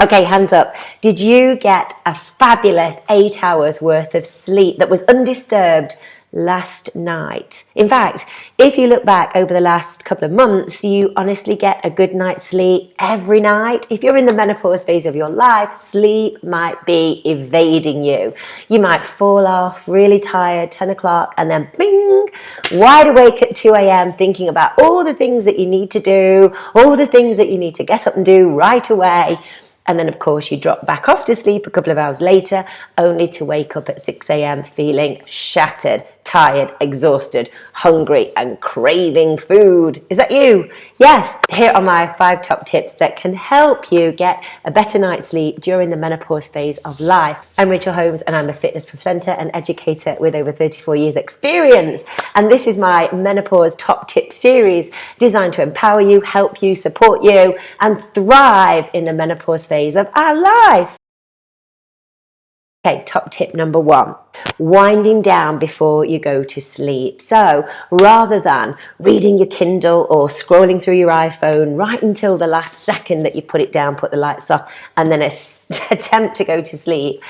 Okay, hands up. Did you get a fabulous 8 hours worth of sleep that was undisturbed last night? In fact, if you look back over the last couple of months, do you honestly get a good night's sleep every night? If you're in the menopause phase of your life, sleep might be evading you. You might fall off really tired, 10 o'clock, and then bing, wide awake at 2 a.m. thinking about all the things that you need to do, all the things that you need to get up and do right away. And then, of course, you drop back off to sleep a couple of hours later, only to wake up at 6 a.m. feeling shattered, tired, exhausted, hungry, and craving food. Is that you? Yes. Here are my 5 top tips that can help you get a better night's sleep during the menopause phase of life. I'm Rachel Holmes, and I'm a fitness presenter and educator with over 34 years experience. And this is my menopause top tip series designed to empower you, help you, support you, and thrive in the menopause phase of our life. Okay, top tip number 1, winding down before you go to sleep. So rather than reading your Kindle or scrolling through your iPhone right until the last second that you put it down, put the lights off, and then attempt to go to sleep,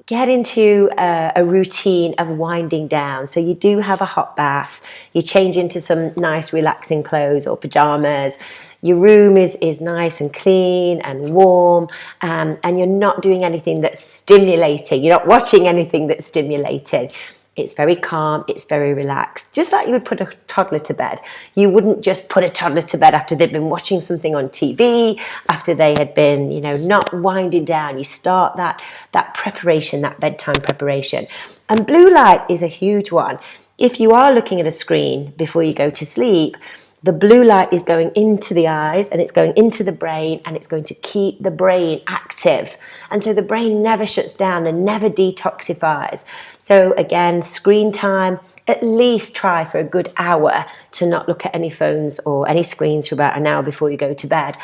get into a routine of winding down. So you do have a hot bath, you change into some nice relaxing clothes or pajamas, your room is nice and clean and warm, and you're not doing anything that's stimulating, you're not watching anything that's stimulating. It's very calm, it's very relaxed. Just like you would put a toddler to bed. You wouldn't just put a toddler to bed after they'd been watching something on TV, after they had been, not winding down. You start that preparation, that bedtime preparation. And blue light is a huge one. If you are looking at a screen before you go to sleep, the blue light is going into the eyes and it's going into the brain, and it's going to keep the brain active. And so the brain never shuts down and never detoxifies. So again, screen time, at least try for a good hour to not look at any phones or any screens for about an hour before you go to bed.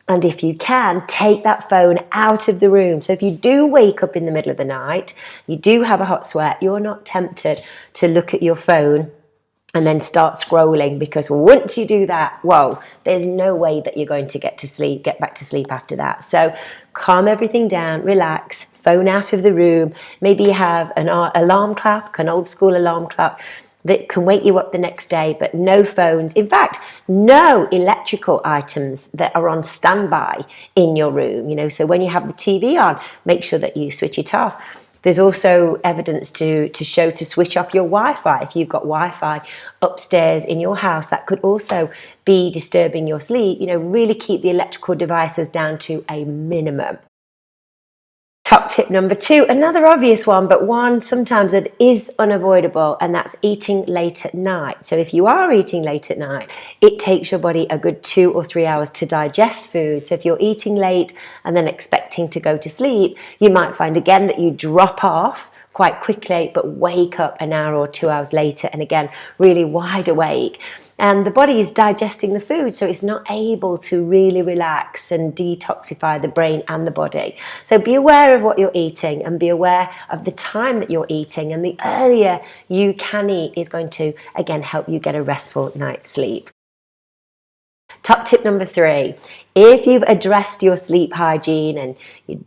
And if you can, take that phone out of the room. So if you do wake up in the middle of the night, you do have a hot sweat, you're not tempted to look at your phone and then start scrolling, because once you do that, whoa, there's no way that you're going to get back to sleep after that. So calm everything down, relax, phone out of the room. Maybe you have an alarm clock, an old school alarm clock that can wake you up the next day, but no phones. In fact, no electrical items that are on standby in your room. So when you have the TV on, make sure that you switch it off. There's also evidence to show to switch off your Wi-Fi. If you've got Wi-Fi upstairs in your house, that could also be disturbing your sleep. Really keep the electrical devices down to a minimum. Top tip number 2, another obvious one, but one sometimes that is unavoidable, and that's eating late at night. So if you are eating late at night, it takes your body a good 2 or 3 hours to digest food. So if you're eating late and then expecting to go to sleep, you might find again that you drop off quite quickly, but wake up an hour or 2 hours later, and again, really wide awake. And the body is digesting the food, so it's not able to really relax and detoxify the brain and the body. So be aware of what you're eating and be aware of the time that you're eating. And the earlier you can eat is going to, again, help you get a restful night's sleep. Top tip number 3, if you've addressed your sleep hygiene and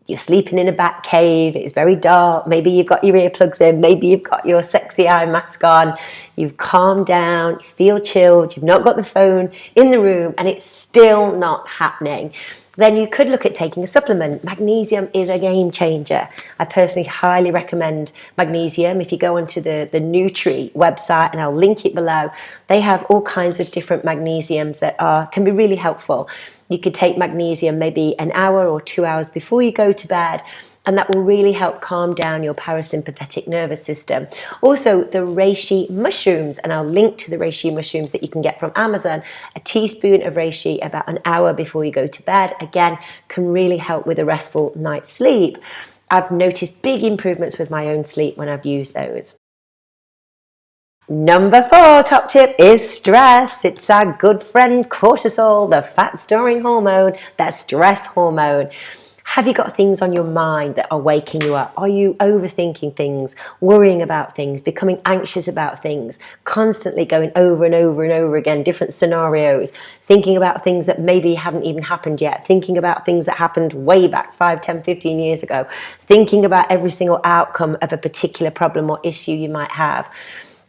you're sleeping in a bat cave, it's very dark, maybe you've got your earplugs in, maybe you've got your sexy eye mask on, you've calmed down, you feel chilled, you've not got the phone in the room, and it's still not happening, then you could look at taking a supplement. Magnesium is a game changer. I personally highly recommend magnesium. If you go onto the Nutri website, and I'll link it below, they have all kinds of different magnesiums that can be really helpful. You could take magnesium maybe an hour or 2 hours before you go to bed, and that will really help calm down your parasympathetic nervous system. Also, the reishi mushrooms, and I'll link to the reishi mushrooms that you can get from Amazon. A teaspoon of reishi about an hour before you go to bed, again, can really help with a restful night's sleep. I've noticed big improvements with my own sleep when I've used those. Number 4 top tip is stress. It's our good friend cortisol, the fat-storing hormone, that stress hormone. Have you got things on your mind that are waking you up? Are you overthinking things, worrying about things, becoming anxious about things, constantly going over and over and over again, different scenarios, thinking about things that maybe haven't even happened yet, thinking about things that happened way back 5, 10, 15 years ago, thinking about every single outcome of a particular problem or issue you might have?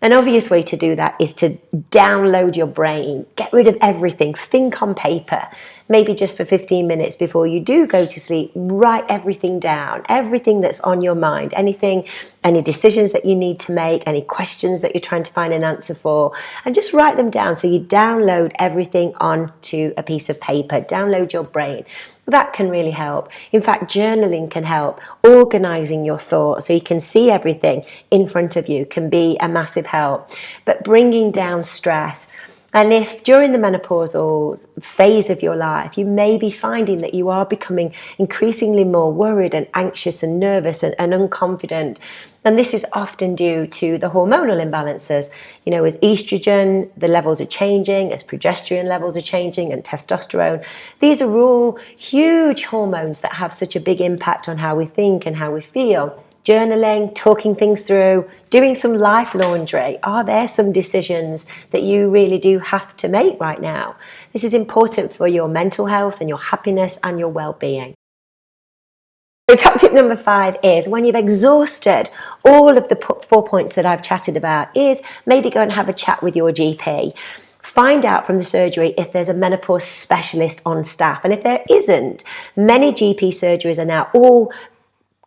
An obvious way to do that is to download your brain, get rid of everything, think on paper, maybe just for 15 minutes before you do go to sleep, write everything down, everything that's on your mind, anything, any decisions that you need to make, any questions that you're trying to find an answer for, and just write them down. So you download everything onto a piece of paper, download your brain. That can really help. In fact, journaling can help. Organizing your thoughts so you can see everything in front of you can be a massive help. But bringing down stress. And if during the menopausal phase of your life, you may be finding that you are becoming increasingly more worried and anxious and nervous and unconfident. And this is often due to the hormonal imbalances. You know, as estrogen, the levels are changing, as progesterone levels are changing, and testosterone. These are all huge hormones that have such a big impact on how we think and how we feel. Journaling, talking things through, doing some life laundry. Are there some decisions that you really do have to make right now? This is important for your mental health and your happiness and your well-being. So top tip number 5 is, when you've exhausted all of the 4 points that I've chatted about, is maybe go and have a chat with your GP. Find out from the surgery if there's a menopause specialist on staff. And if there isn't, many GP surgeries are now all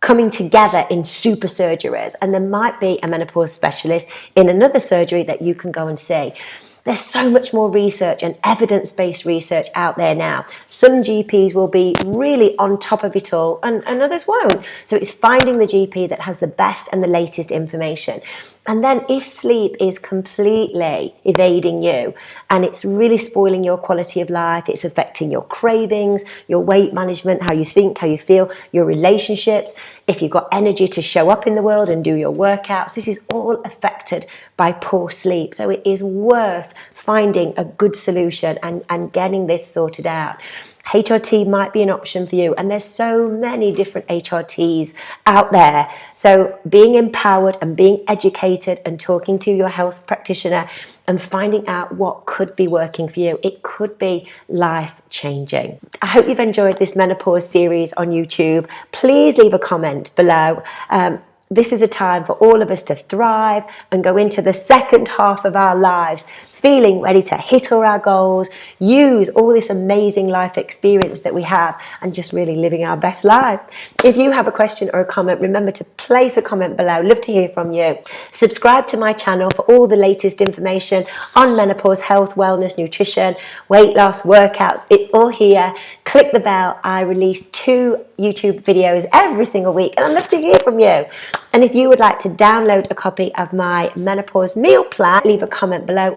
coming together in super surgeries, and there might be a menopause specialist in another surgery that you can go and see. There's so much more research and evidence-based research out there now. Some GPs will be really on top of it all, and others won't. So it's finding the GP that has the best and the latest information. And then if sleep is completely evading you and it's really spoiling your quality of life, it's affecting your cravings, your weight management, how you think, how you feel, your relationships, if you've got energy to show up in the world and do your workouts, this is all affected by poor sleep. So it is worth finding a good solution and getting this sorted out. HRT might be an option for you, and there's so many different HRTs out there. So being empowered and being educated and talking to your health practitioner and finding out what could be working for you, it could be life-changing. I hope you've enjoyed this menopause series on YouTube. Please leave a comment below. This is a time for all of us to thrive and go into the second half of our lives feeling ready to hit all our goals, use all this amazing life experience that we have, and just really living our best life. If you have a question or a comment, remember to place a comment below. Love to hear from you. Subscribe to my channel for all the latest information on menopause, health, wellness, nutrition, weight loss, workouts. It's all here. Click the bell. I release 2 YouTube videos every single week, and I'd love to hear from you. And if you would like to download a copy of my menopause meal plan, leave a comment below.